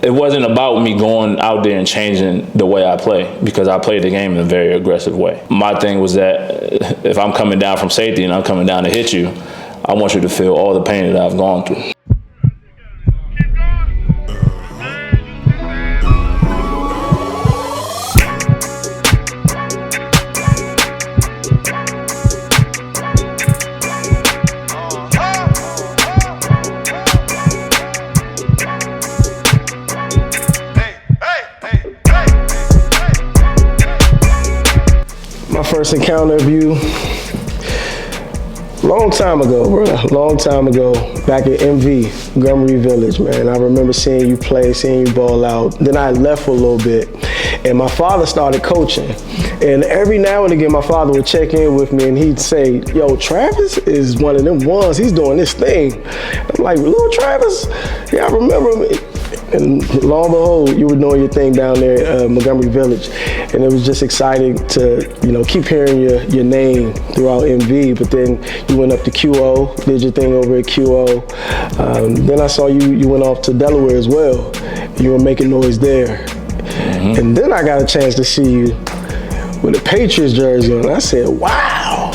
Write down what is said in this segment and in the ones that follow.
it wasn't about me going out there and changing the way I play, because I played the game in a very aggressive way. My thing was that if I'm coming down from safety and I'm coming down to hit you, I want you to feel all the pain that I've gone through. My first encounter of you, long time ago, bro. Long time ago, back at MV, Montgomery Village, man. I remember seeing you play, seeing you ball out. Then I left for a little bit, and my father started coaching. And every now and again, my father would check in with me, and he'd say, "Yo, Travis is one of them ones. He's doing this thing." I'm like, "Little Travis? Yeah, I remember him." And lo and behold, you were doing your thing down there at Montgomery Village. And it was just exciting to, keep hearing your name throughout MV. But then you went up to QO, did your thing over at QO. Then I saw you went off to Delaware as well. You were making noise there. Mm-hmm. And then I got a chance to see you with a Patriots jersey on. I said, wow.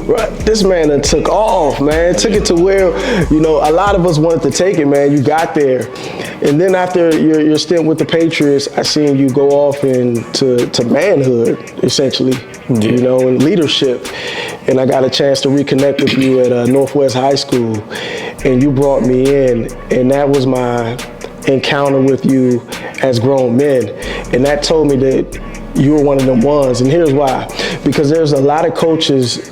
Right. This man done took off, man. Took it to where, a lot of us wanted to take it, man. You got there. And then after your stint with the Patriots, I seen you go off into manhood, essentially, and leadership. And I got a chance to reconnect with you at Northwest High School. And you brought me in, and that was my encounter with you as grown men. And that told me that you were one of them ones. And here's why. Because there's a lot of coaches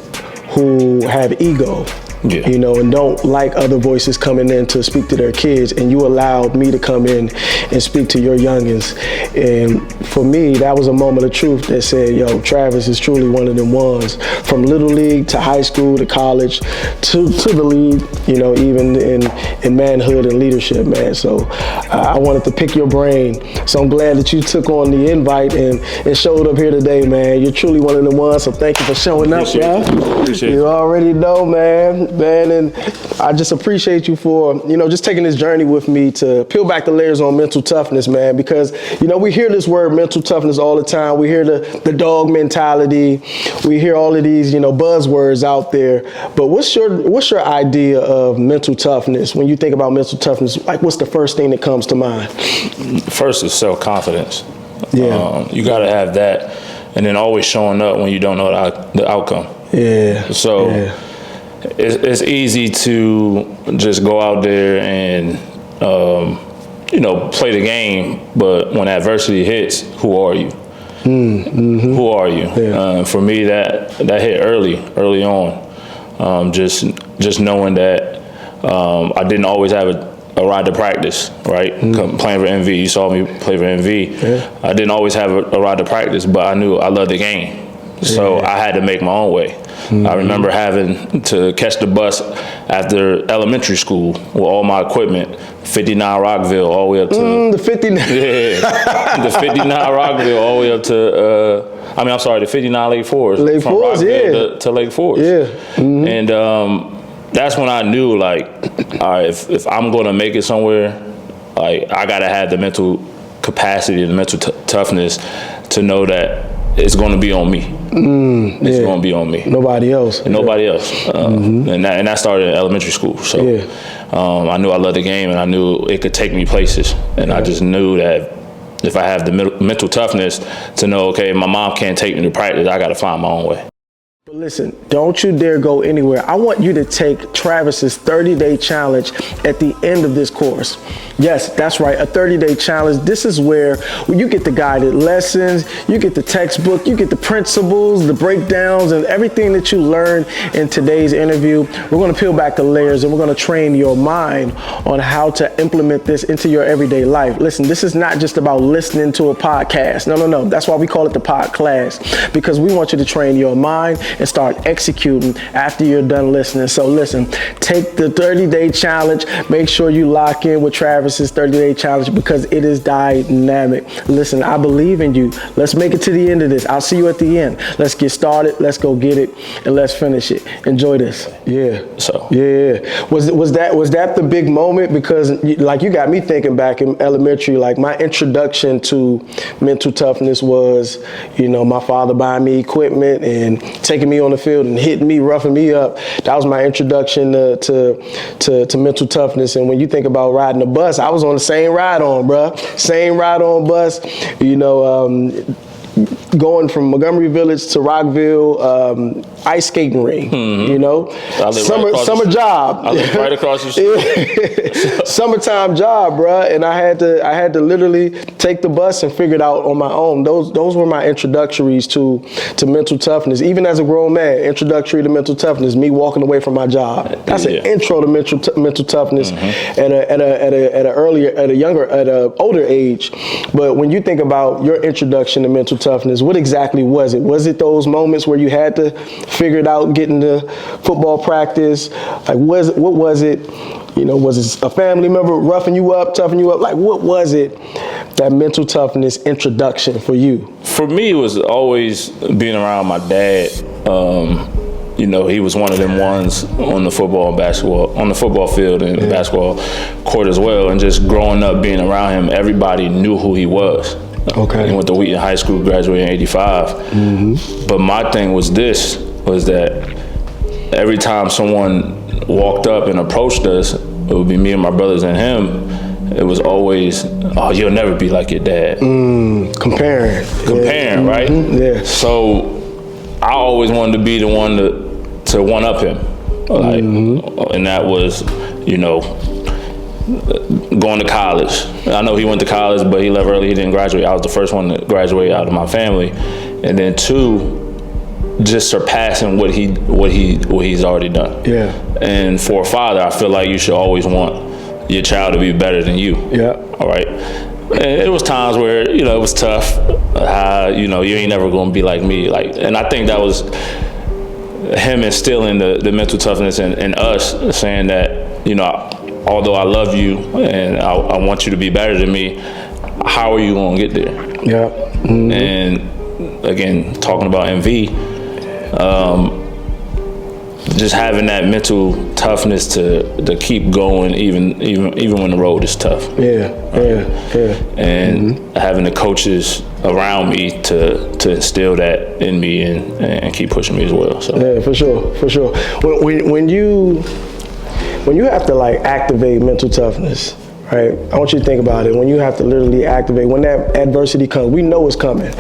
who have ego, and don't like other voices coming in to speak to their kids, and you allowed me to come in and speak to your youngins. And for me, that was a moment of truth that said, yo, Travis is truly one of them ones, from little league to high school to college to the league, even in manhood and leadership, man. So I wanted to pick your brain. So I'm glad that you took on the invite and showed up here today, man. You're truly one of the ones, so thank you for showing up, bro. Appreciate you already know, man, and I just appreciate you for, just taking this journey with me to peel back the layers on mental toughness, man, because, we hear this word mental toughness all the time. We hear the dog mentality. We hear all of these, buzzwords out there. But what's your idea of mental toughness? When you think about mental toughness, like, what's the first thing that comes to mind? First is self-confidence. Yeah. You got to have that, and then always showing up when you don't know the outcome. Yeah. So it's easy to just go out there and, play the game, but when adversity hits, who are you? Mm-hmm. Who are you? Yeah. For me, that hit early on. Just knowing that I didn't always have a ride to practice, right? Playing for MV, you saw me play for MV. Yeah. I didn't always have a ride to practice, but I knew I loved the game. So I had to make my own way. Mm-hmm. I remember having to catch the bus after elementary school with all my equipment, 59 Rockville all the way up to... the 59. Yeah, the 59 Rockville all the way up to... the 59 Lake Forest. Lake from Forest, Rockville to Lake Forest. Yeah. Mm-hmm. And that's when I knew, like, all right, if I'm going to make it somewhere, like, I got to have the mental capacity, the mental toughness to know that it's going to be on me. It's going to be on me. Nobody else. Nobody else. And that started in elementary school. So I knew I loved the game, and I knew it could take me places. And I just knew that if I have the mental toughness to know, okay, my mom can't take me to practice, I got to find my own way. But listen, don't you dare go anywhere. I want you to take Travis's 30-day challenge at the end of this course. Yes, that's right, a 30-day challenge. This is where you get the guided lessons, you get the textbook, you get the principles, the breakdowns, and everything that you learn in today's interview. We're going to peel back the layers, and we're going to train your mind on how to implement this into your everyday life. Listen, this is not just about listening to a podcast. No. That's why we call it the Podclass, because we want you to train your mind and start executing after you're done listening. So listen, take the 30-day challenge. Make sure you lock in with Travis's 30-day challenge because it is dynamic. Listen, I believe in you. Let's make it to the end of this. I'll see you at the end. Let's get started. Let's go get it and let's finish it. Enjoy this. Yeah. So yeah. Was that the big moment? Because like you got me thinking back in elementary, like my introduction to mental toughness was, you know, my father buying me equipment and taking me on the field and hitting me, roughing me up. That was my introduction to mental toughness. And when you think about riding a bus, I was on the same ride on, bruh. Same ride on bus, you know, going from Montgomery Village to Rockville, ice skating ring, you know, summer job. I live right across the street. Summertime job, bruh, and I had to literally take the bus and figure it out on my own. Those were my introductories to mental toughness. Even as a grown man, introductory to mental toughness, me walking away from my job. That's an intro to mental toughness at an older age. But when you think about your introduction to mental toughness, what exactly was it? Was it those moments where you had to figure it out, getting to football practice? Like, what was it? You know, was it a family member roughing you up, toughing you up? Like, what was it, that mental toughness introduction for you? For me, it was always being around my dad. You know, he was one of them ones on the football field and basketball court as well. And just growing up, being around him, everybody knew who he was. Okay. He went to Wheaton High School, graduated in '85. But my thing was that every time someone walked up and approached us, it would be me and my brothers and him. It was always, oh, you'll never be like your dad. Comparing, right? Yeah. So I always wanted to be the one to one up him, like, and that was, you know, going to college. I know he went to college, but he left early. He didn't graduate. I was the first one to graduate out of my family, and then two, just surpassing what he's already done. Yeah. And for a father, I feel like you should always want your child to be better than you. Yeah. All right. And it was times where, you know, it was tough. You know, you ain't never gonna be like me. Like, and I think that was him instilling the mental toughness in us, saying that, you know, although I love you and I want you to be better than me, how are you gonna get there? Yeah. And again, talking about MV, just having that mental toughness to keep going, even when the road is tough. Yeah. And having the coaches around me to instill that in me and keep pushing me as well. So yeah, for sure. When you have to like activate mental toughness, right? I want you to think about it. When you have to literally activate, when that adversity comes, we know it's coming,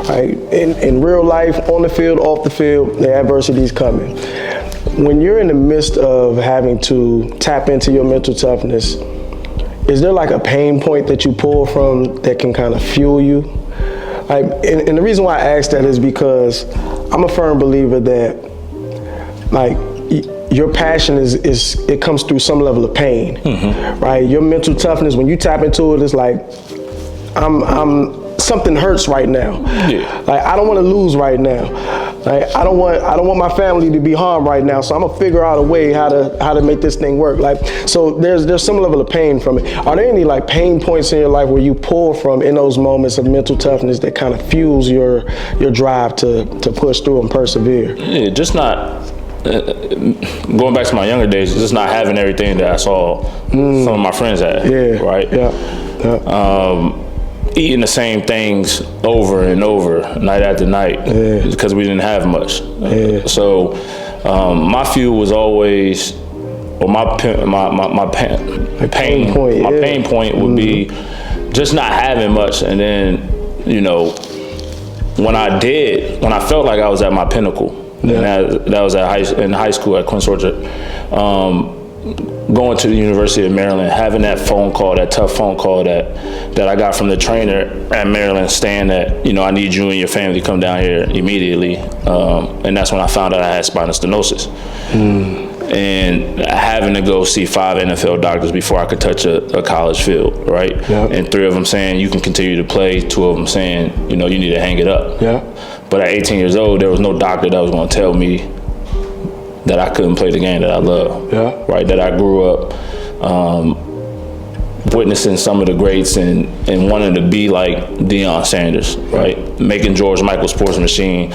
right? In real life, on the field, off the field, the adversity is coming. When you're in the midst of having to tap into your mental toughness, is there like a pain point that you pull from that can kind of fuel you? Like, and the reason why I ask that is because I'm a firm believer that, like, your passion it comes through some level of pain, right? Your mental toughness, when you tap into it, it's like, something hurts right now. Yeah. Like, I don't want to lose right now. Like, I don't want my family to be harmed right now. So I'm gonna figure out a way how to make this thing work. Like, so there's some level of pain from it. Are there any like pain points in your life where you pull from in those moments of mental toughness that kind of fuels your drive to push through and persevere? Yeah, just not. Going back to my younger days, just not having everything that I saw some of my friends had. Yeah. Right. Yeah. Eating the same things over and over, night after night, because we didn't have much. So my fuel was always, or my pain point would be just not having much, and then, you know, when I felt like I was at my pinnacle. And that was in high school at Quince Orchard. Going to the University of Maryland, having that phone call, that tough phone call that I got from the trainer at Maryland, saying that, you know, I need you and your family to come down here immediately. And that's when I found out I had spinal stenosis. And having to go see 5 NFL doctors before I could touch a college field, right? And 3 of them saying you can continue to play, 2 of them saying, you know, you need to hang it up. But at 18 years old, there was no doctor that was going to tell me that I couldn't play the game that I love. Yeah. Right. That I grew up witnessing some of the greats and wanting to be like Deion Sanders, right? Making George Michael Sports Machine,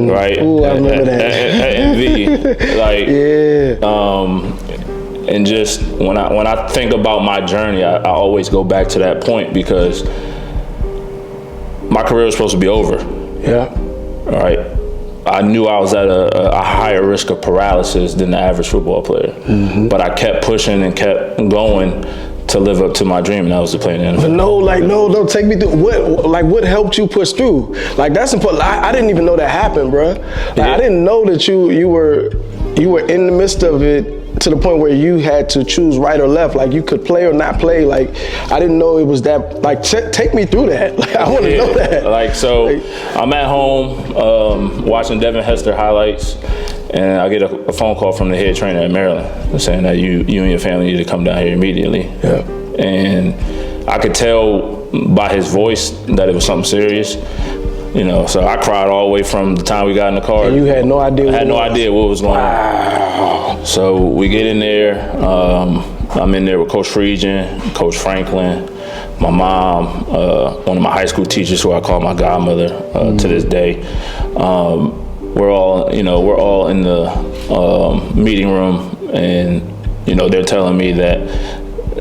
right? Ooh, I remember that. At MV, like, and just when I think about my journey, I always go back to that point because my career was supposed to be over. Yeah. Right. I knew I was at a higher risk of paralysis than the average football player, but I kept pushing and kept going to live up to my dream, and that was to play in the NFL. No, take me through what helped you push through? Like, that's important. I didn't even know that happened, bro. Like, I didn't know that you were in the midst of it to the point where you had to choose right or left. Like, you could play or not play. Like, I didn't know it was that. Like, take me through that. Like, I want to know that. Like, so I'm at home watching Devin Hester highlights, and I get a phone call from the head trainer at Maryland saying that you and your family need to come down here immediately. Yeah. And I could tell by his voice that it was something serious. You know, so I cried all the way from the time we got in the car. And you had no idea. I had no idea what was going on. So we get in there. I'm in there with Coach Friedgen, Coach Franklin, my mom, one of my high school teachers who I call my godmother to this day. We're all in the meeting room, and they're telling me that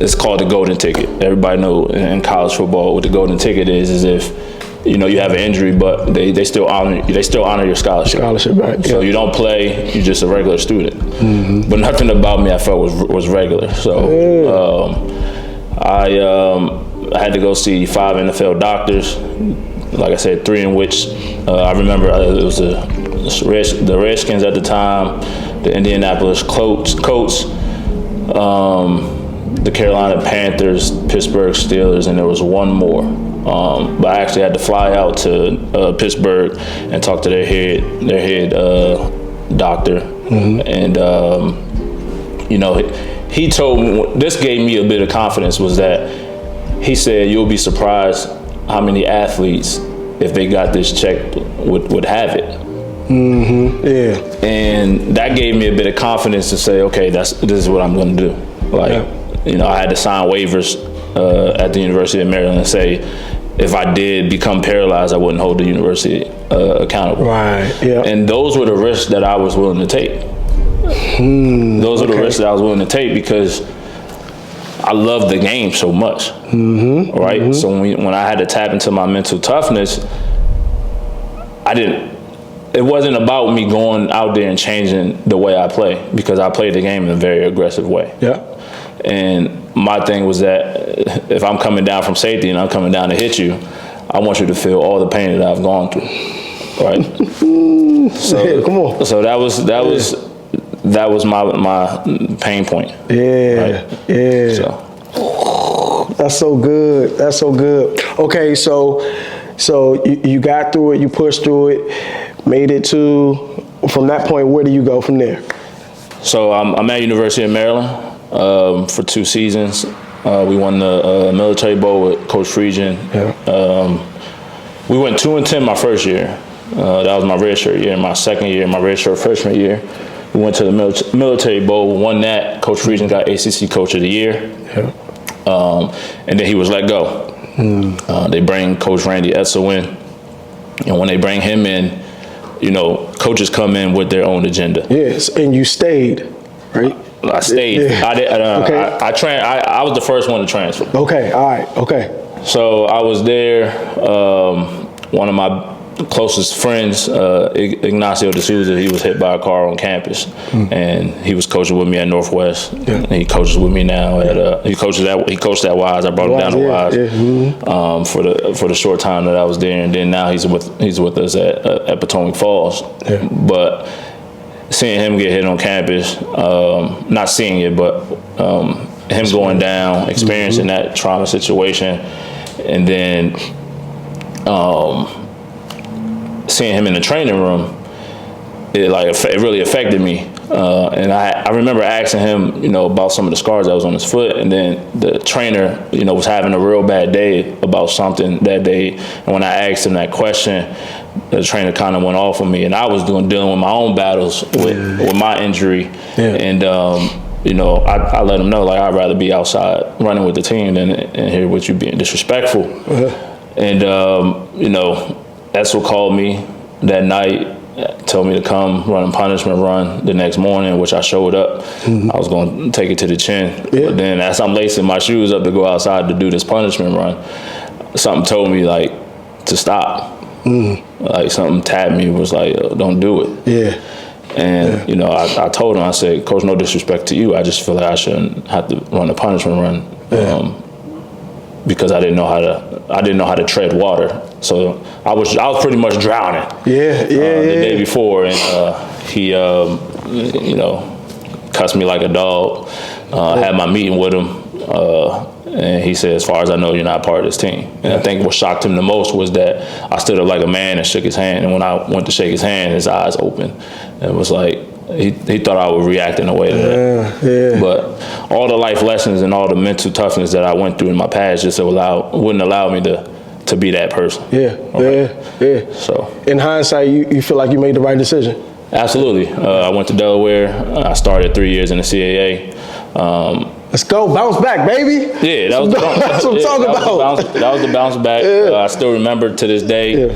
it's called the golden ticket. Everybody know in college football what the golden ticket is if you have an injury, but they still honor your scholarship. Right? So you don't play, you're just a regular student. But nothing about me I felt was regular. So I had to go see 5 NFL doctors. Like I said, 3 in which I remember it was the Redskins at the time, the Indianapolis Colts, the Carolina Panthers, Pittsburgh Steelers, and there was one more. But I actually had to fly out to Pittsburgh and talk to their head doctor, and he told me, this gave me a bit of confidence, was that he said you'll be surprised how many athletes, if they got this check, would have it. Yeah. And that gave me a bit of confidence to say, okay, this is what I'm going to do. Like, I had to sign waivers at the University of Maryland and say, if I did become paralyzed, I wouldn't hold the university accountable. Right. Yeah. And those were the risks that I was willing to take. Those were the risks that I was willing to take because I love the game so much. Right. So when I had to tap into my mental toughness, it wasn't about me going out there and changing the way I play, because I played the game in a very aggressive way. Yeah. And my thing was that if I'm coming down from safety and I'm coming down to hit you, I want you to feel all the pain that I've gone through, right? So come on. So that was my pain point. Yeah, right? Yeah. So that's so good. That's so good. Okay, so you got through it, you pushed through it, made it to. From that point, where do you go from there? So I'm at University of Maryland. For 2 seasons. We won the Military Bowl with Coach Friedgen. Yeah. We went 2-10 my first year. That was my redshirt year. My second year, my redshirt freshman year, we went to the Military Bowl, won that. Coach Friedgen got ACC Coach of the Year. Yeah. And then he was let go. They bring Coach Randy Edsel in. And when they bring him in, coaches come in with their own agenda. Yes, and you stayed, right? I stayed. Yeah. I did. I was the first one to transfer. Okay. All right. Okay. So I was there. One of my closest friends, Ignacio D'Souza, he was hit by a car on campus, and he was coaching with me at Northwest. Yeah. And he coaches with me now at. He coached at Wise. I brought him down to Wise for the short time that I was there, and then now he's with us at Potomac Falls. Yeah. But seeing him get hit on campus, not seeing it, but him going down, experiencing that trauma situation, and then seeing him in the training room, it really affected me. And I remember asking him, about some of the scars that was on his foot, and then the trainer, was having a real bad day about something that day. And when I asked him that question, the trainer kind of went off on me, and I was dealing with my own battles with my injury, and you know, I let him know, like, I'd rather be outside running with the team than here with you being disrespectful. And you know, Essel called me that night, told me to come run a punishment run the next morning, which I showed up. I was going to take it to the chin. But then as I'm lacing my shoes up to go outside to do this punishment run, something told me, like, to stop. Like, something tapped me, was like, don't do it. And you know, I told him, I said, Coach, no disrespect to you, I just feel like I shouldn't have to run a punishment run because I didn't know how to tread water. So I was pretty much drowning. The day before, and he you know, cussed me like a dog. Had my meeting with him. And he said, as far as I know, you're not part of this team. And I think what shocked him the most was that I stood up like a man and shook his hand. And when I went to shake his hand, his eyes opened. And it was like, he thought I would react in a way to that. But all the life lessons and all the mental toughness that I went through in my past just wouldn't allow me to be that person. So in hindsight, you feel like you made the right decision? Absolutely. I went to Delaware. I started 3 years in the CAA. Let's go, bounce back, baby. Yeah, that's what I'm talking about. That was the bounce back. I still remember to this day,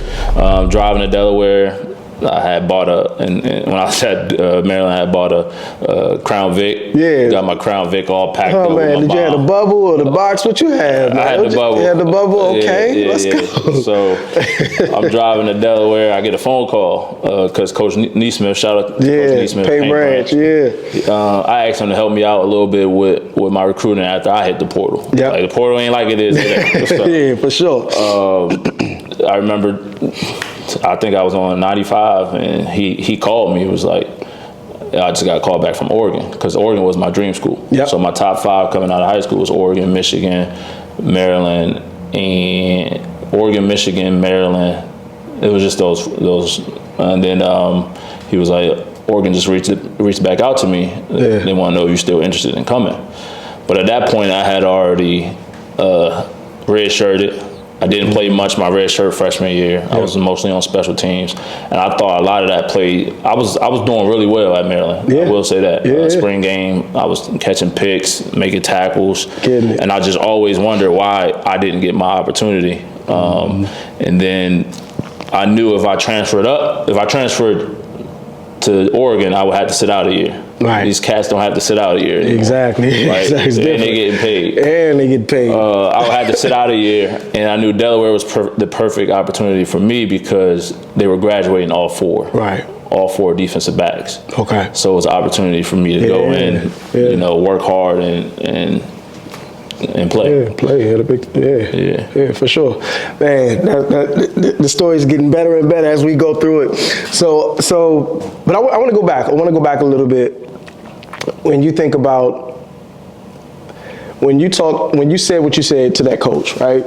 driving to Delaware. I had bought and when I was at Maryland, I had bought a Crown Vic. Got my Crown Vic all packed up. Oh man, did you have the bubble or the box? What you had? I had the bubble. You had the bubble. Okay, let's go. So I'm driving to Delaware. I get a phone call because Coach Neesmith, shout out to Coach Neesmith, Paint Branch. I asked him to help me out a little bit with my recruiting after I hit the portal. Like, the portal ain't like it is today. So, for sure. I remember, I think I was on 95, and he called me. It was like, I just got a call back from Oregon, because Oregon was my dream school. So my top 5 coming out of high school was Oregon, Michigan, Maryland, and Oregon, Michigan, Maryland. It was just those. And then he was like, Oregon just reached back out to me. They want to know if you're still interested in coming. But at that point, I had already redshirted. I didn't play much my red shirt freshman year. I was mostly on special teams, and I thought a lot of that played. I was doing really well at Maryland. I will say that. Spring game, I was catching picks, making tackles, and I just always wondered why I didn't get my opportunity. And then I knew if I transferred to Oregon, I would have to sit out a year. These cats don't have to sit out a year anymore. Exactly. And they getting paid. I would have to sit out a year, and I knew Delaware was the perfect opportunity for me because they were graduating all 4. All 4 defensive backs. So it was an opportunity for me to go in, you know, work hard and play. For sure. Man, the story's getting better and better as we go through it. So, but I want to go back. I want to go back a little bit. When you think about, when you said what you said to that coach, right?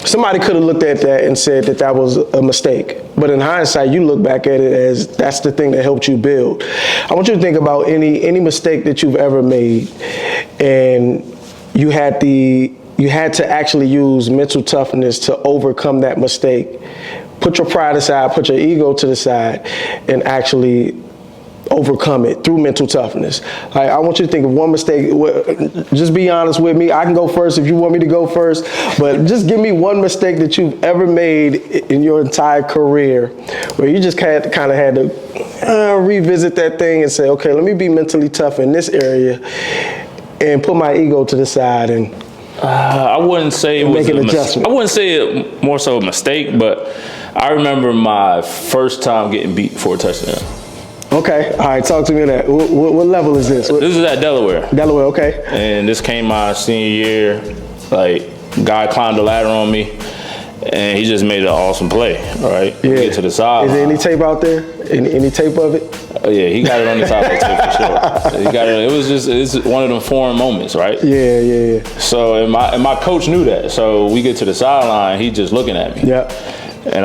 Somebody could have looked at that and said that was a mistake. But in hindsight, you look back at it as that's the thing that helped you build. I want you to think about any mistake that you've ever made, and you had to actually use mental toughness to overcome that mistake. Put your pride aside, put your ego to the side, and actually overcome it through mental toughness. Like, I want you to think of one mistake. Just be honest with me. I can go first if you want me to go first, but just give me one mistake that you've ever made in your entire career where you just kind of had to revisit that thing and say, okay, let me be mentally tough in this area and put my ego to the side and I wouldn't say it was an adjustment. I wouldn't say it more so a mistake, but I remember my first time getting beat for a touchdown. Okay, all right, talk to me on that. What level is this? This is at Delaware. Delaware, okay. And this came my senior year. Like, guy climbed the ladder on me, and he just made an awesome play. All right, get to the side. Is there any tape out there? Any tape of it? Yeah, he got it on the top of the tape for sure. He got it. It's one of them foreign moments, right? Yeah. So and my coach knew that. So we get to the sideline, he just looking at me. And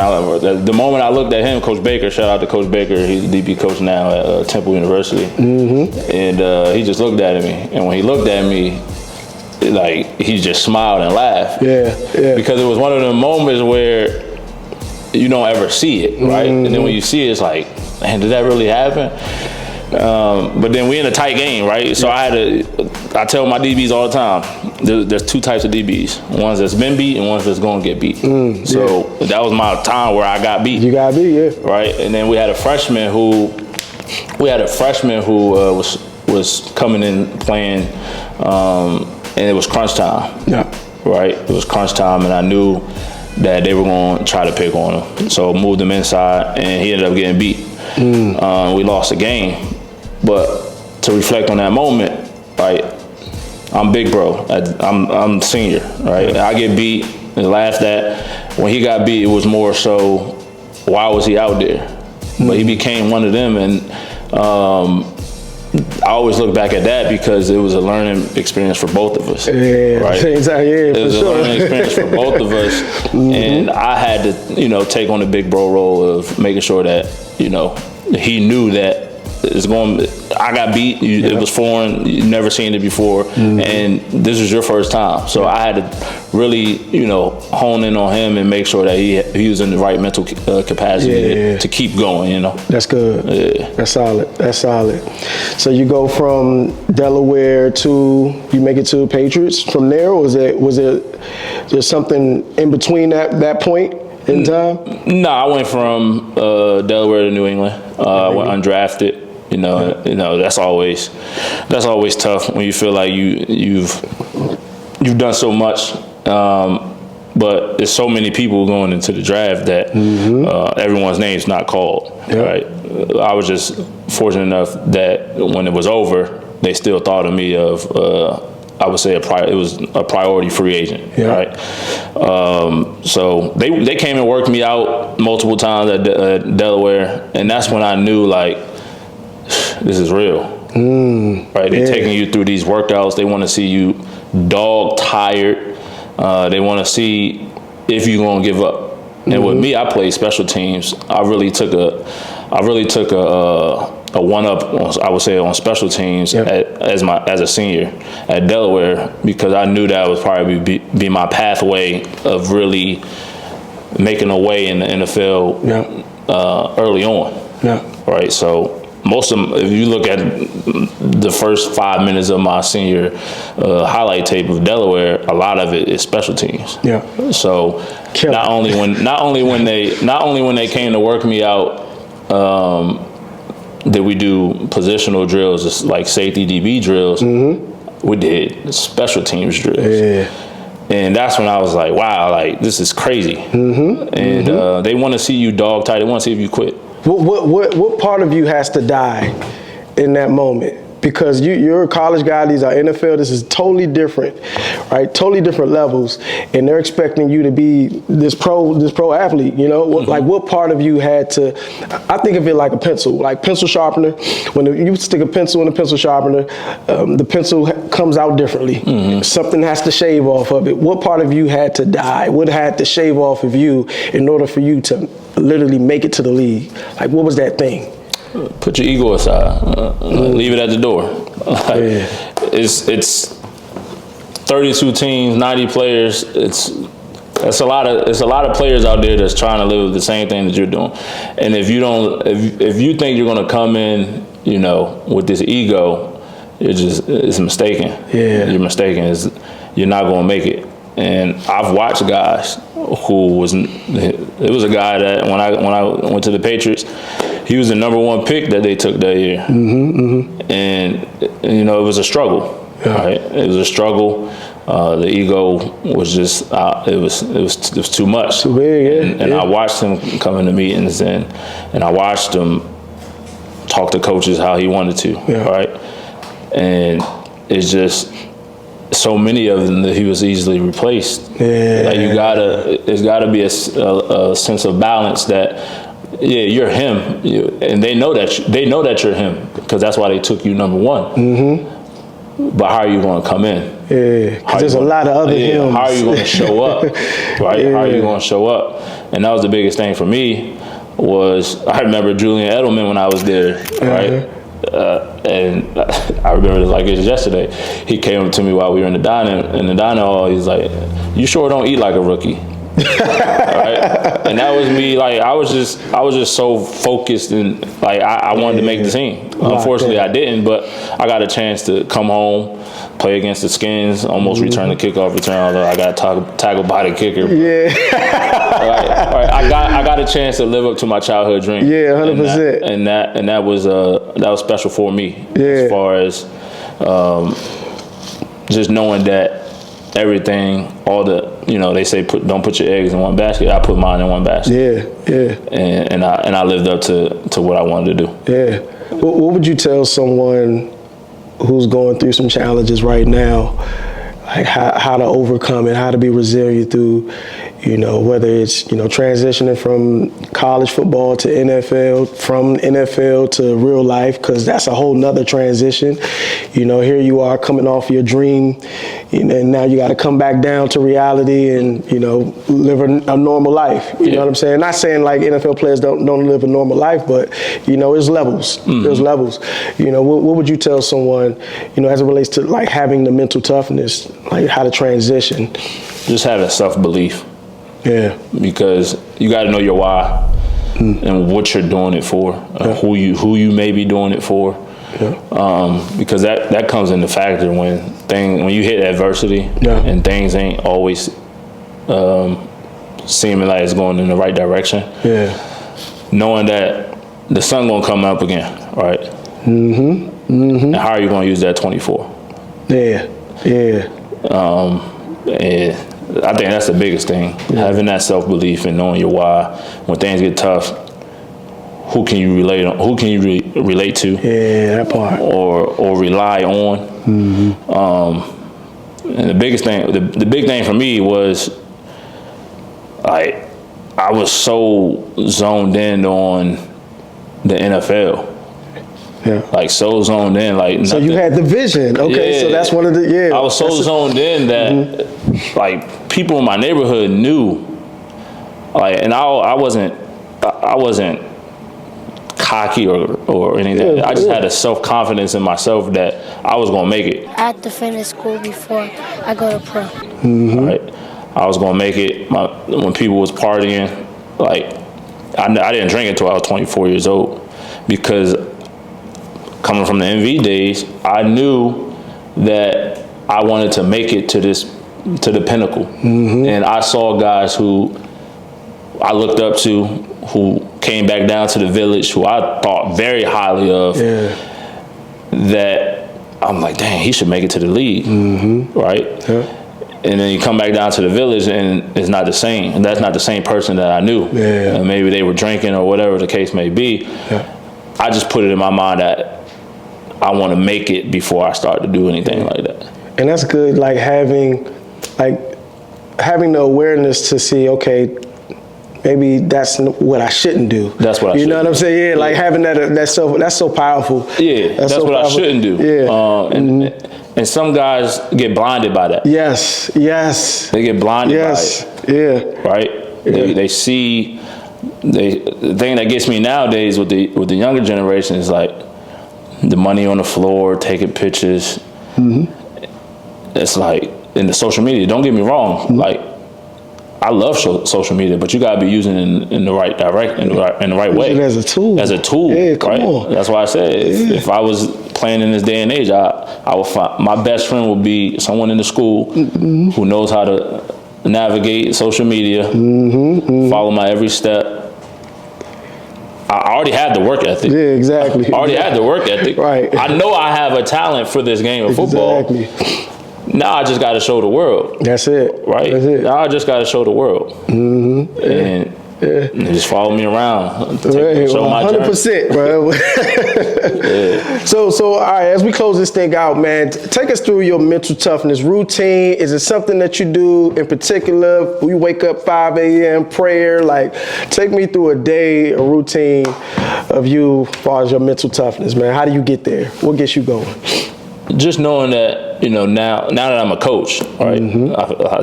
the moment I looked at him, Coach Baker, shout out to Coach Baker, he's the DB coach now at Temple University. And he just looked at me. And when he looked at me, like, he just smiled and laughed. Because it was one of the moments where you don't ever see it, right? And then when you see it, it's like, man, did that really happen? But then we in a tight game, right? So I tell my DBs all the time, there's two types of DBs. Ones that's been beat and ones that's gonna get beat. So that was my time where I got beat. You got beat, yeah. Right, and then we had a freshman who was coming in playing, and it was crunch time. Yeah. Right, it was crunch time, and I knew that they were going to try to pick on him. So moved him inside, and he ended up getting beat. We lost the game. But to reflect on that moment, right, I'm big bro. I'm senior, right? I get beat and laughed at. When he got beat, it was more so, why was he out there? But he became one of them, and I always look back at that because it was a learning experience for both of us. Yeah, right? Exactly. Yeah, it was a learning experience for both of us, and I had to, take on the big bro role of making sure that, he knew that I got beat. It was foreign. You never seen it before, and this was your first time. So I had to really, hone in on him and make sure that he was in the right mental capacity to keep going. That's good. Yeah. That's solid. That's solid. So you go from Delaware you make it to Patriots from there, or was it just something in between that point in time? No, I went from Delaware to New England. I went undrafted. That's always tough when you feel like you've done so much, but there's so many people going into the draft that everyone's name's not called. Right? I was just fortunate enough that when it was over, they still thought of me of I would say it was a priority free agent. Right? So they came and worked me out multiple times at Delaware, and that's when I knew, like, this is real. Right? They're taking you through these workouts. They want to see you dog tired. They want to see if you're gonna give up. And with me, I played special teams. I really took a one up, I would say, on special teams as a senior at Delaware, because I knew that would probably be my pathway of really making a way in the NFL early on. Right? So most of them, if you look at the first 5 minutes of my senior highlight tape of Delaware, a lot of it is special teams. So not only when they came to work me out, did we do positional drills, just like safety DB drills. We did special teams drills. And that's when I was like, wow, like, this is crazy. And they want to see you dog tight. They want to see if you quit. What part of you has to die in that moment? Because you're a college guy, these are NFL, this is totally different, right? Totally different levels, and they're expecting you to be this pro athlete, Like, what part of you had to, I think of it like a pencil, like pencil sharpener. When you stick a pencil in a pencil sharpener, the pencil comes out differently. Something has to shave off of it. What part of you had to die? What had to shave off of you in order for you to literally make it to the league? Like, what was that thing? Put your ego aside. Leave it at the door. It's 32 teams, 90 players. It's a lot of players out there that's trying to live the same thing that you're doing. And if you think you're gonna come in, with this ego, it's mistaken. You're mistaken. You're not gonna make it. And I've watched guys it was a guy that when I went to the Patriots, he was the #1 pick that they took that year. And it was a struggle. Right? It was a struggle. The ego was just it was too much. Too big, and I watched him come into meetings and I watched him talk to coaches how he wanted to. Right? And it's just so many of them that he was easily replaced. Like, there's gotta be a sense of balance that, you're him, and they know that you're him, because that's why they took you #1. But how are you going to come in? Because there's a lot of other hims. How are you going to show up? Right? How are you going to show up? And that was the biggest thing for me. I remember Julian Edelman when I was there, right? And I remember it like it was yesterday. He came up to me while we were in the dining hall. He's like, "You sure don't eat like a rookie?" Right? And that was me. Like I was just so focused and like I wanted to make the team. Unfortunately, I didn't, but I got a chance to come home, play against the Skins, almost return the kickoff return. Although I got tackled by the kicker. Yeah. Right. I got a chance to live up to my childhood dream. Yeah, 100%. And that was special for me. Yeah. As far as just knowing that everything, all the, they say don't put your eggs in one basket. I put mine in one basket. Yeah. And I lived up to what I wanted to do. Yeah. What would you tell someone who's going through some challenges right now, like how to overcome it, how to be resilient through, whether it's, transitioning from college football to NFL, from NFL to real life, because that's a whole nother transition. Here you are coming off your dream, and now you got to come back down to reality and, live a normal life. You know what I'm saying? Not saying like NFL players don't live a normal life, but, there's levels. Mm-hmm. There's levels. What would you tell someone, as it relates to like having the mental toughness, like how to transition? Just having self-belief. Yeah. Because you got to know your why and what you're doing it for, who you may be doing it for. Yeah. Because that comes into factor when you hit adversity and things ain't always seeming like it's going in the right direction. Yeah. Knowing that the sun gonna come up again, right? Mm-hmm. Mm-hmm. And how are you gonna use that 24? Yeah. Yeah. And I think that's the biggest thing. Having that self-belief and knowing your why. When things get tough, who can you relate on? Who can you relate to? Yeah, that part. Or rely on. Mm-hmm. And the biggest thing, the big thing for me was, like, I was so zoned in on the NFL. Yeah. Like so zoned in, like so you had the vision. Okay, so that's one of the I was so zoned in that like people in my neighborhood knew, like, and I wasn't cocky or anything. I just had a self-confidence in myself that I was gonna make it. I had to finish school before I go to pro. Mm-hmm. Right, I was gonna make it. When people was partying, like I didn't drink until I was 24 years old because. Coming from the MV days, I knew that I wanted to make it to the pinnacle. Mm-hmm. And I saw guys who I looked up to, who came back down to the village, who I thought very highly of, that I'm like, dang, he should make it to the league, right? Yeah. And then you come back down to the village and it's not the same. And that's not the same person that I knew. Yeah. And maybe they were drinking or whatever the case may be. Yeah. I just put it in my mind that I want to make it before I start to do anything like that. And that's good, like having the awareness to see, okay, maybe that's what I shouldn't do. That's what I shouldn't do. You know what I'm saying? Yeah, like having that's so powerful. Yeah, that's so what powerful. I shouldn't do. Yeah. And some guys get blinded by that. Yes. They get blinded by it. Yeah. Right? Yeah. They see, the thing that gets me nowadays with the younger generation is like, the money on the floor, taking pictures. Mm-hmm. It's like in the social media. Don't get me wrong. Mm-hmm. Like I love social media, but you gotta be using it in the right direction, in the right way. Use it as a tool. As a tool. Yeah, come on. That's why I said if I was playing in this day and age, I would find my best friend would be someone in the school who knows how to navigate social media, follow my every step. I already had the work ethic. Yeah, exactly. I already had the work ethic. Right. I know I have a talent for this game of football. Exactly. Now I just got to show the world. That's it. Right? That's it. Now I just got to show the world. Mm-hmm. And just follow me around. Show my 100%, bro. So all right, as we close this thing out, man, take us through your mental toughness routine. Is it something that you do in particular? You wake up 5 a.m., prayer, like take me through a routine of you as far as your mental toughness, man. How do you get there? What gets you going? Just knowing that, now that I'm a coach, right? I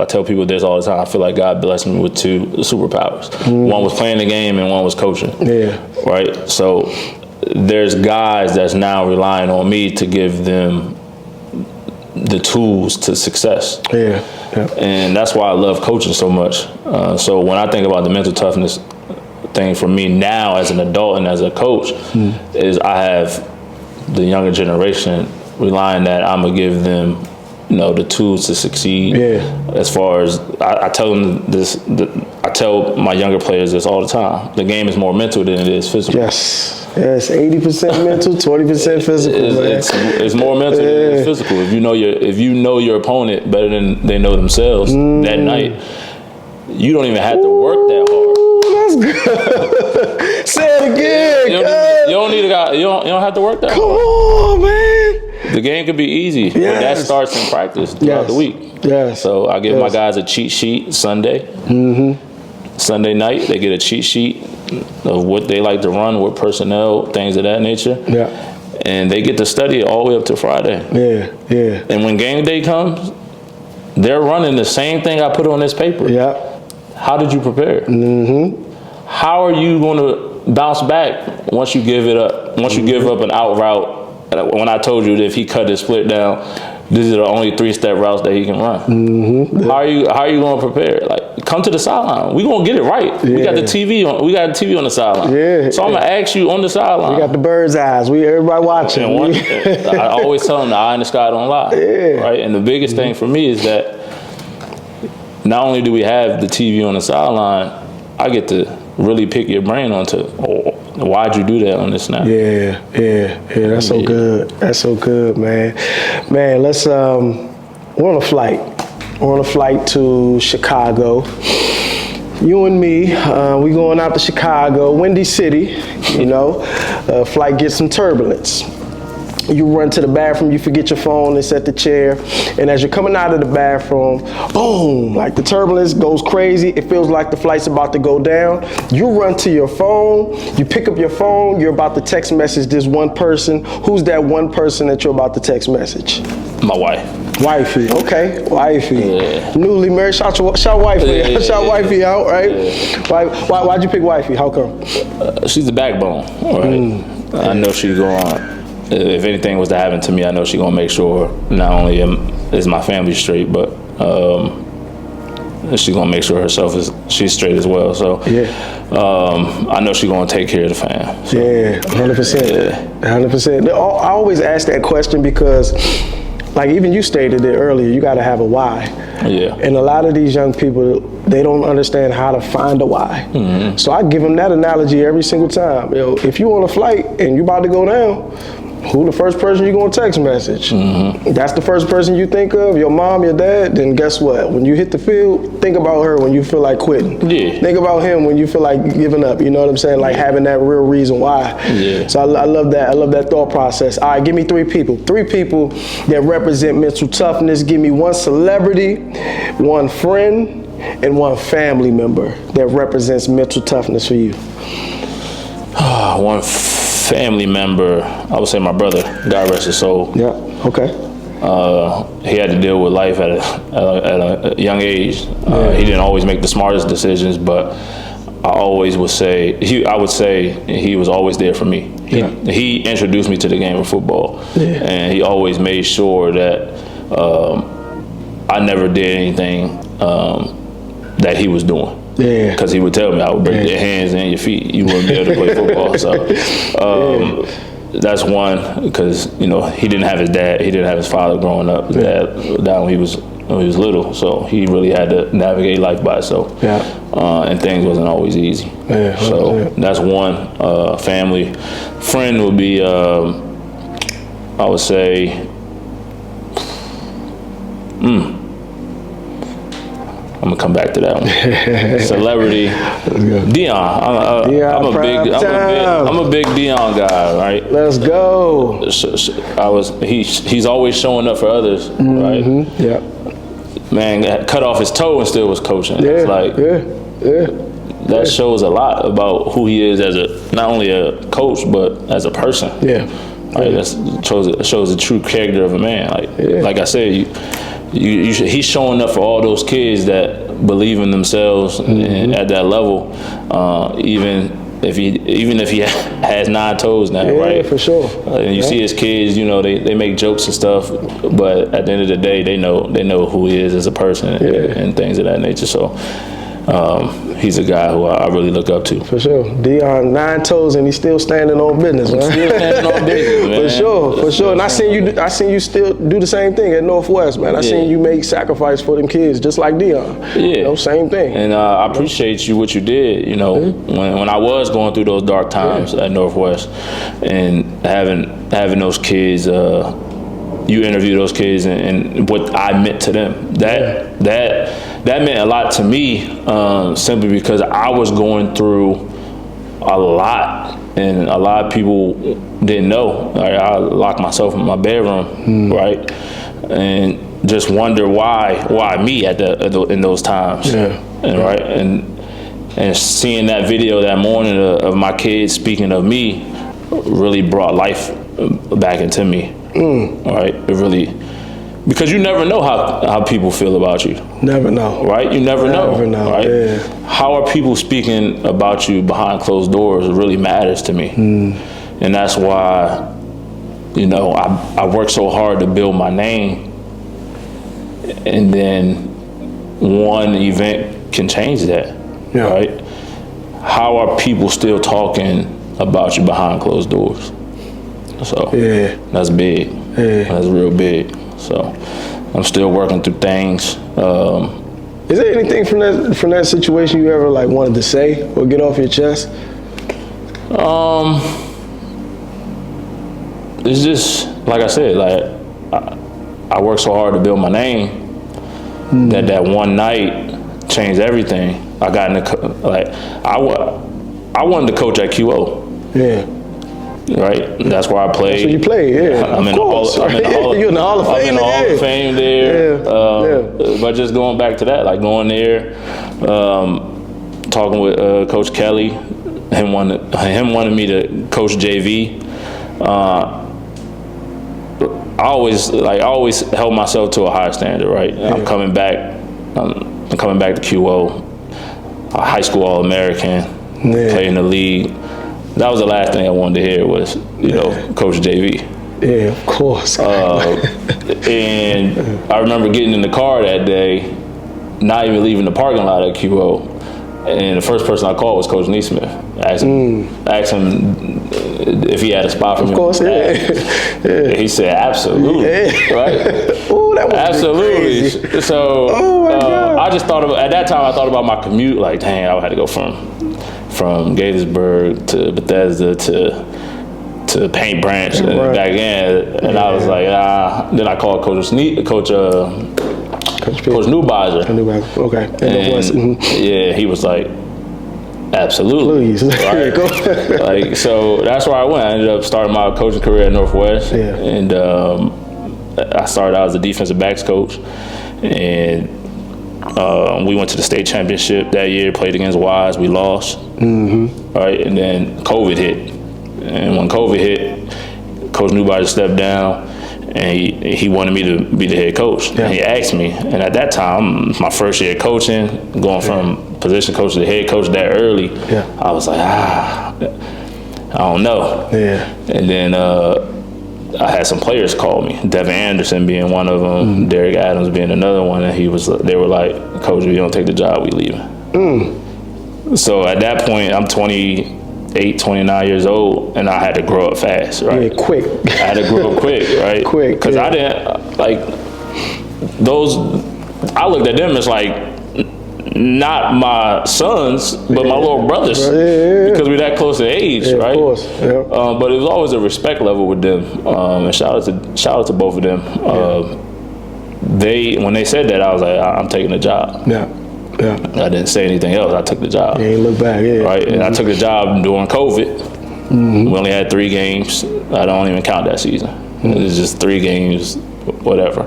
tell people this all the time. I feel like God blessed me with 2 superpowers. One was playing the game and one was coaching. Yeah. Right? So there's guys that's now relying on me to give them the tools to success. Yeah. And that's why I love coaching so much. So when I think about the mental toughness thing for me now as an adult and as a coach, is I have the younger generation relying that I'm gonna give them, the tools to succeed. As far as I tell them this, I tell my younger players this all the time. The game is more mental than it is physical. Yes, 80% mental, 20% physical. It's more mental than it is physical. If you know your opponent better than they know themselves that night, you don't even have to work that hard. That's good. Say it again. You don't have to work that hard. Come on, man. The game could be easy, but that starts in practice throughout the week. Yes. So I give my guys a cheat sheet Sunday. Sunday night, they get a cheat sheet of what they like to run, what personnel, things of that nature. Yeah. And they get to study it all the way up to Friday. Yeah. And when game day comes, they're running the same thing I put on this paper. Yeah. How did you prepare? How are you going to bounce back once you give it up? Once you give up an out route? When I told you that if he cut his split down, these are the only 3-step routes that he can run. How are you going to prepare? Like, come to the sideline. We gonna get it right. We got the TV on. We got the TV on the sideline. So I'm gonna ask you on the sideline. We got the bird's eyes. Everybody watching. I always tell them the eye in the sky don't lie. Right. And the biggest thing for me is that not only do we have the TV on the sideline, I get to really pick your brain onto why'd you do that on this snap. Yeah. That's so good. That's so good, man. Man, let's we're on a flight. We're on a flight to Chicago. You and me, we going out to Chicago, Windy City, flight gets some turbulence. You run to the bathroom, you forget your phone, it's at the chair, and as you're coming out of the bathroom, boom, like the turbulence goes crazy, it feels like the flight's about to go down. You run to your phone, you pick up your phone, you're about to text message this one person. Who's that one person that you're about to text message? My wife. Wifey, okay, wifey. Yeah. Newly married, shout wifey, shout wifey out, right? Yeah. Why'd you pick wifey? How come? She's the backbone, right? I know she's going. If anything was to happen to me, I know she's gonna make sure not only is my family straight, but she's gonna make sure she's straight as well. So I know she's gonna take care of the fam. So, 100%. 100%. I always ask that question because, like even you stated it earlier, you got to have a why. Yeah. And a lot of these young people, they don't understand how to find a why. So I give them that analogy every single time. If you on a flight and you about to go down, who the first person you gonna text message? That's the first person you think of, your mom, your dad, then guess what? When you hit the field, think about her when you feel like quitting. Think about him when you feel like giving up, you know what I'm saying? Like having that real reason why. So I love that. I love that thought process. All right, give me 3 people. 3 people that represent mental toughness. Give me 1 celebrity, 1 friend, and 1 family member that represents mental toughness for you. 1 family member, I would say my brother, God rest his soul. Yeah, okay. He had to deal with life at a young age. He didn't always make the smartest decisions, but I would say he was always there for me. He introduced me to the game of football, and he always made sure that I never did anything that he was doing. Because he would tell me I would break your hands and your feet. You wouldn't be able to play football. So that's one, because he didn't have his dad. He didn't have his father growing up. His dad died when he was little. So he really had to navigate life by himself. And things wasn't always easy. So that's one. Family. Friend would be, I would say, I'm gonna come back to that one. Celebrity, Dion. I'm a big Dion guy, right? Let's go. He's always showing up for others, right? Man, cut off his toe and still was coaching. It's like that shows a lot about who he is as not only a coach but as a person. Right. That shows the true character of a man. Like I said, he's showing up for all those kids that believe in themselves and at that level, even even if he has 9 toes now, right? Yeah, for sure. And you see his kids, you know, they make jokes and stuff, but at the end of the day, they know who he is as a person and things of that nature. So he's a guy who I really look up to. For sure. Dion, 9 toes and he's still standing on business, man. Still standing on business, man. For sure. And I seen you still do the same thing at Northwest, man. I seen you make sacrifice for them kids, just like Dion. Yeah. You know, same thing. And I appreciate what you did, you know, when I was going through those dark times at Northwest, and having those kids, you interview those kids and what I meant to them. That meant a lot to me, simply because I was going through a lot, and a lot of people didn't know. Like, I locked myself in my bedroom, right, and just wonder why me in those times, and right, and seeing that video that morning of my kids speaking of me really brought life back into me, right? It really. Because you never know how people feel about you. Never know. Right? You never know. Right? Yeah. How are people speaking about you behind closed doors really matters to me. And that's why, you know, I work so hard to build my name. And then one event can change that. Right? How are people still talking about you behind closed doors? So that's big. That's real big. So I'm still working through things. Is there anything from that situation you ever like wanted to say or get off your chest? It's just like I said, like I worked so hard to build my name that one night changed everything. I got in the I wanted to coach at QO. Yeah. Right, that's where I played. So you played, I'm in the Hall of Fame. I'm in the Hall of Fame there. But just going back to that, like going there, talking with Coach Kelly, him wanted me to coach JV. I always held myself to a high standard. Right, I'm coming back to QO, a high school All-American, playing in the league. That was the last thing I wanted to hear was, you know, Coach JV. Yeah, of course. And I remember getting in the car that day, not even leaving the parking lot at QO. And the first person I called was Coach Neesmith. Asked him if he had a spot for me. Of course, He said, absolutely. Right? Ooh, that was absolutely. Crazy. So I just thought about, at that time, I thought about my commute, like, dang, I had to go from Gaithersburg to Bethesda to Paint Branch and back in, and I was like, Then I called Coach Newbiser. Okay. And he was like, absolutely. Please. Right? Like, so that's where I went. I ended up starting my coaching career at Northwest, and I started out as a defensive backs coach, and we went to the state championship that year, played against 1's, we lost. Right, and then COVID hit. And when COVID hit, Coach Newbiser stepped down, and he wanted me to be the head coach. And he asked me, and at that time, my first year coaching, going from position coach to head coach that early, I was like, I don't know. And then I had some players call me, Devin Anderson being one of them, Derek Adams being another one, and they were like, Coach, if you don't take the job, we leaving. So at that point, I'm 28, 29 years old, and I had to grow up fast, right? Yeah, quick. I had to grow up quick, right? Quick. Because I didn't, like, I looked at them as like, not my sons, but my little brothers, because we're that close in age, right? Of course. But it was always a respect level with them, and shout out to both of them. When they said that, I was like, I'm taking the job. I didn't say anything else. I took the job. You ain't look back, right? And I took the job during COVID. We only had 3 games. I don't even count that season. It was just 3 games, whatever.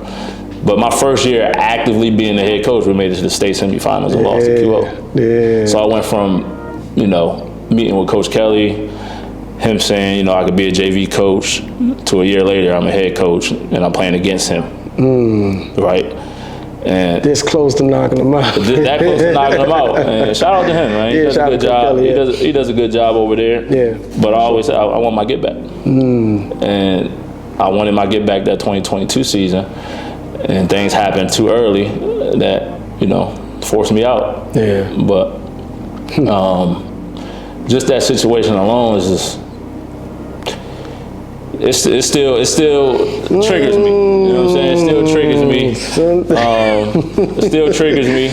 But my first year actively being the head coach, we made it to the state semifinals and lost to QO. So I went from, you know, meeting with Coach Kelly, him saying, you know, I could be a JV coach, to a year later I'm a head coach and I'm playing against him, right? And this close to knocking him out. That close to knocking him out. And shout out to him, man. He does a good job. Kelly, He does a good job over there. Yeah. But I always say, I want my get back. And I wanted my get back that 2022 season. And things happened too early that, forced me out. Yeah. But just that situation alone is just, it still triggers me. You know what I'm saying? It still triggers me. It still triggers me.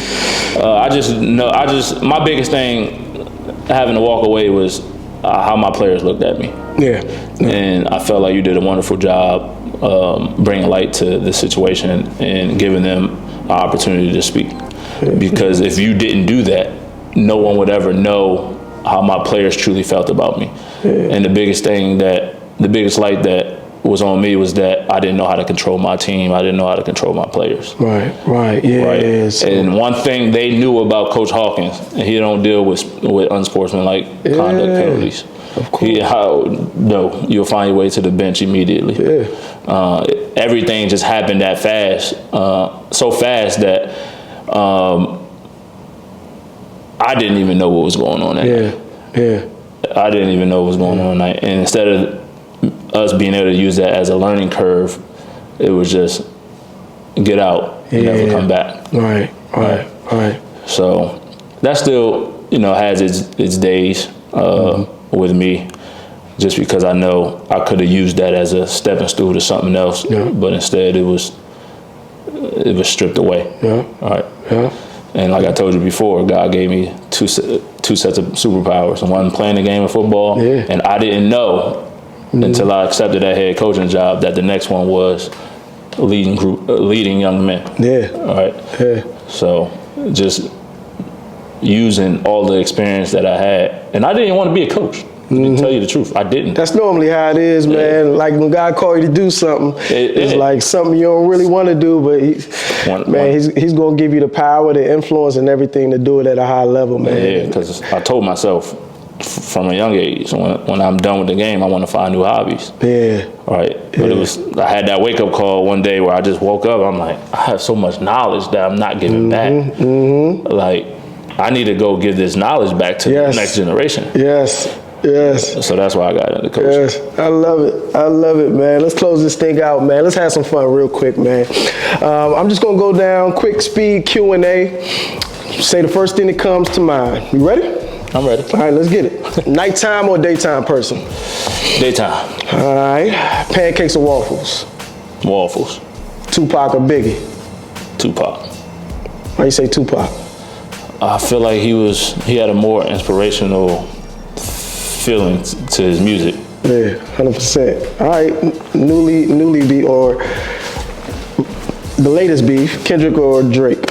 My biggest thing having to walk away was how my players looked at me. Yeah. And I felt like you did a wonderful job bringing light to the situation and giving them an opportunity to speak. Because if you didn't do that, no one would ever know how my players truly felt about me. And the biggest light that was on me was that I didn't know how to control my team. I didn't know how to control my players. Right, yeah. Right? So. And one thing they knew about Coach Hawkins, and he don't deal with unsportsmanlike conduct penalties. Of course. You'll find your way to the bench immediately. Yeah. Everything just happened that fast, so fast that I didn't even know what was going on that night. Yeah. I didn't even know what was going on that night. And instead of us being able to use that as a learning curve, it was just get out and never come back. Right. So that still, has its days with me, just because I know I could have used that as a stepping stool to something else, but instead it was stripped away. Yeah. All right. Yeah. And like I told you before, God gave me two sets of superpowers. One, playing the game of football, and I didn't know until I accepted that head coaching job that the next one was leading young men. Yeah. All right. Yeah. So just using all the experience that I had, and I didn't want to be a coach. To tell you the truth, I didn't. That's normally how it is, man. Like when God called you to do something, it's like something you don't really want to do, but he's going to give you the power, the influence, and everything to do it at a high level, man. Yeah, because I told myself from a young age, when I'm done with the game, I want to find new hobbies. Yeah. Right. But I had that wake up call one day where I just woke up. I'm like, I have so much knowledge that I'm not giving back. Like, I need to go give this knowledge back to the next generation. Yes. So that's why I got into coaching. Yes, I love it, man. Let's close this thing out, man. Let's have some fun real quick, man. I'm just gonna go down quick speed Q&A. Say the first thing that comes to mind. You ready? I'm ready. All right, let's get it. Nighttime or daytime person? Daytime. All right. Pancakes or waffles? Waffles. Tupac or Biggie? Tupac. Why you say Tupac? I feel like he had a more inspirational feeling to his music. Yeah, 100%. All right, newly beef or the latest beef, Kendrick or Drake?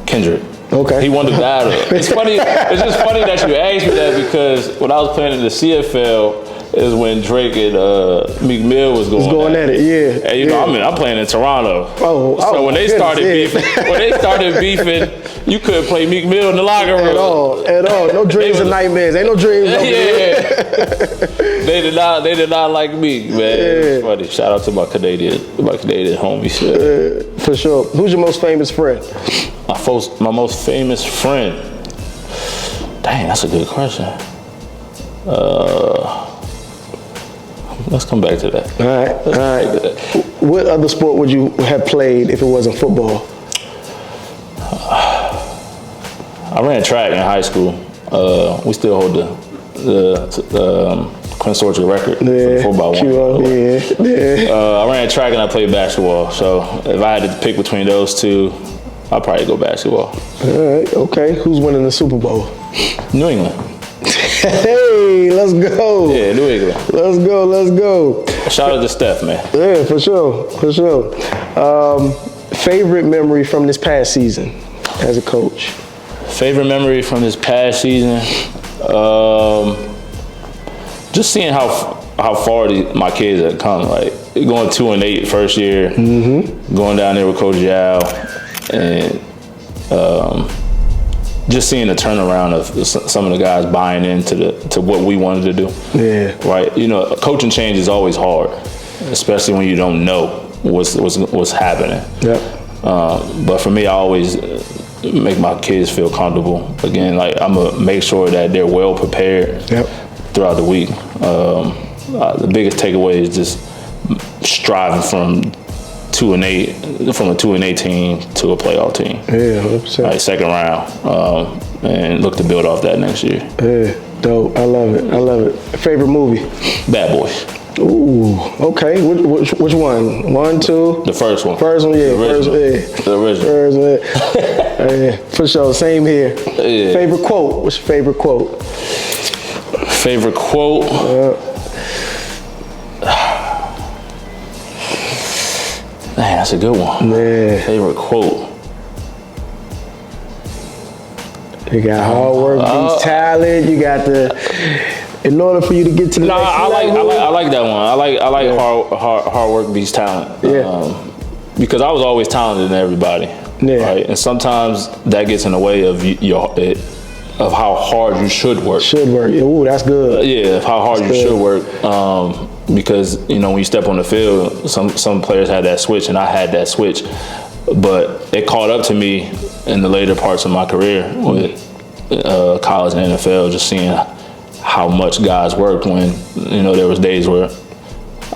Kendrick. Okay. He won the battle. It's funny. It's just funny that you asked me that, because when I was playing in the CFL, is when Drake and Meek Mill was going at it. Yeah. And I'm playing in Toronto. So when they started beefing, you couldn't play Meek Mill in the locker room at all. No dreams and nightmares. Ain't no dreams. They did not like me, man. It's funny. Shout out to my Canadian homies. For sure. Who's your most famous friend? My most famous friend. Dang, that's a good question. Let's come back to that. All right. What other sport would you have played if it wasn't football? I ran track in high school. We still hold the consortium record for the football one. I ran track and I played basketball. So if I had to pick between those two, I'd probably go basketball. All right. Okay. Who's winning the Super Bowl? New England. Hey, let's go. Yeah, New England. Let's go. Shout out to Steph, man. Yeah, for sure. Favorite memory from this past season as a coach? Favorite memory from this past season? Just seeing how far my kids have come. Like going 2-8 first year, going down there with Coach Yao, and just seeing the turnaround of some of the guys buying into what we wanted to do. Yeah. Right. You know, coaching change is always hard, especially when you don't know what's happening. Yep. But for me, I always make my kids feel comfortable. Again, like I'm gonna make sure that they're well prepared throughout the week. The biggest takeaway is just striving from a 2-8 team to a playoff team. Yeah, 100%. Right, second round, and look to build off that next year. Yeah, dope. I love it. I love it. Favorite movie? Bad Boys. Ooh, okay. Which one? 1, 2? The first one. First one, yeah. The original. The original. First one, yeah. For sure. Same here. Yeah. Favorite quote? What's your favorite quote? Favorite quote? Man, that's a good one. Yeah. Favorite quote? You got hard work beats talent. You got in order for you to get to the next level. I like that one. I like hard work beats talent. Yeah. Because I was always talented than everybody. Yeah. Right. And sometimes that gets in the way of of how hard you should work. Should work. Ooh, that's good. Yeah, of how hard you should work. Because when you step on the field, some players had that switch, and I had that switch, but it caught up to me in the later parts of my career with college and NFL, just seeing how much guys worked when there was days where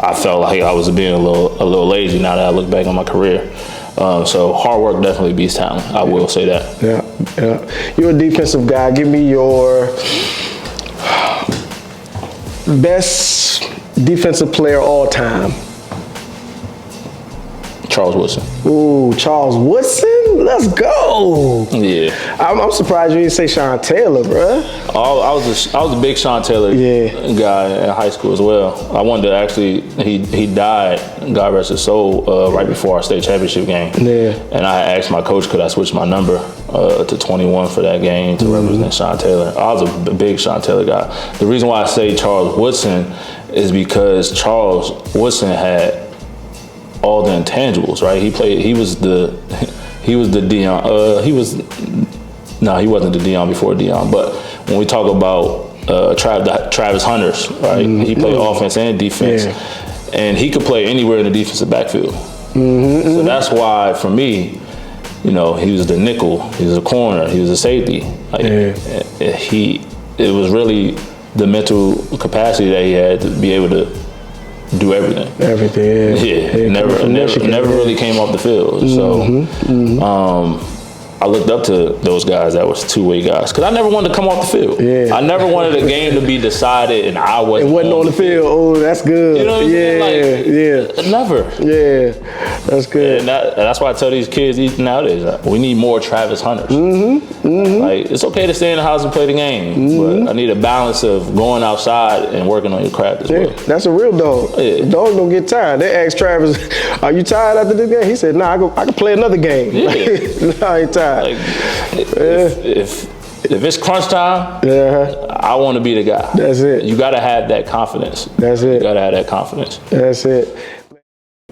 I felt like I was being a little lazy. Now that I look back on my career, so hard work definitely beats talent. I will say that. Yeah. You're a defensive guy. Give me your best defensive player all time. Charles Woodson. Ooh, Charles Woodson? Let's go. Yeah. I'm surprised you didn't say Sean Taylor, bruh. I was a big Sean Taylor guy in high school as well. I wanted to actually, he died, God rest his soul, right before our state championship game. Yeah. And I asked my coach, could I switch my number to 21 for that game to represent Sean Taylor. I was a big Sean Taylor guy. The reason why I say Charles Woodson is because Charles Woodson had all the intangibles, right? He was the Deion. He wasn't the Deion before Deion. But when we talk about Travis Hunters, right? He played offense and defense, and he could play anywhere in the defensive backfield. So that's why, for me, he was the nickel, he was a corner, he was a safety. It was really the mental capacity that he had to be able to do everything. Never really came off the field. So I looked up to those guys that was two-way guys because I never wanted to come off the field. I never wanted a game to be decided and I wasn't on the field. Oh, that's good. You know what I'm saying? Never. Yeah, that's good. And that's why I tell these kids nowadays, we need more Travis Hunters. Like, it's okay to stay in the house and play the game, but I need a balance of going outside and working on your craft as well. That's a real dog. Dog don't get tired. They asked Travis, "Are you tired after this game?" He said, "Nah, I can play another game." Nah, I ain't tired. Like, if it's crunch time, I want to be the guy. That's it. You got to have that confidence. That's it. You got to have that confidence. That's it.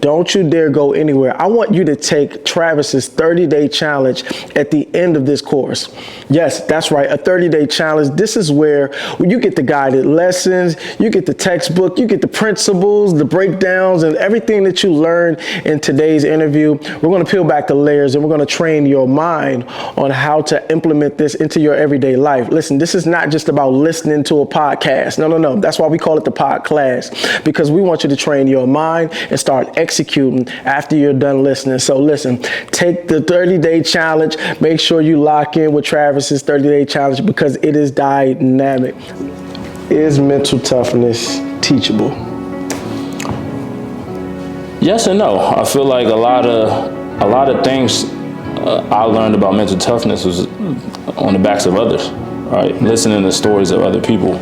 Don't you dare go anywhere. I want you to take Travis's 30-day challenge at the end of this course. Yes, that's right, a 30-day challenge. This is where you get the guided lessons, you get the textbook, you get the principles, the breakdowns, and everything that you learned in today's interview. We're going to peel back the layers and we're going to train your mind on how to implement this into your everyday life. Listen, this is not just about listening to a podcast. No. That's why we call it the Podclass, because we want you to train your mind and start executing after you're done listening. So listen, take the 30-day challenge. Make sure you lock in with Travis's 30-day challenge because it is dynamic. Is mental toughness teachable? Yes and no. I feel like a lot of things I learned about mental toughness was on the backs of others, right? Listening to stories of other people.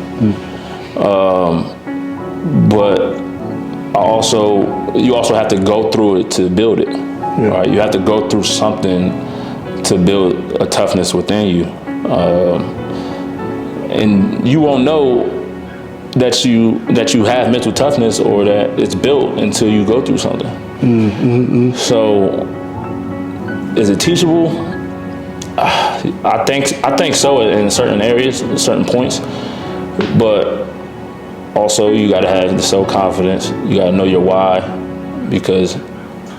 But you also have to go through it to build it, right? You have to go through something to build a toughness within you, and you won't know that you have mental toughness or that it's built until you go through something. So, is it teachable? I think so in certain areas, certain points, but also you got to have the self-confidence. You got to know your why, because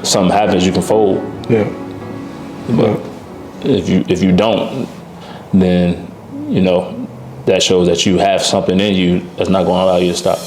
something happens, you can fold. Yeah. But if you don't, then that shows that you have something in you that's not going to allow you to stop.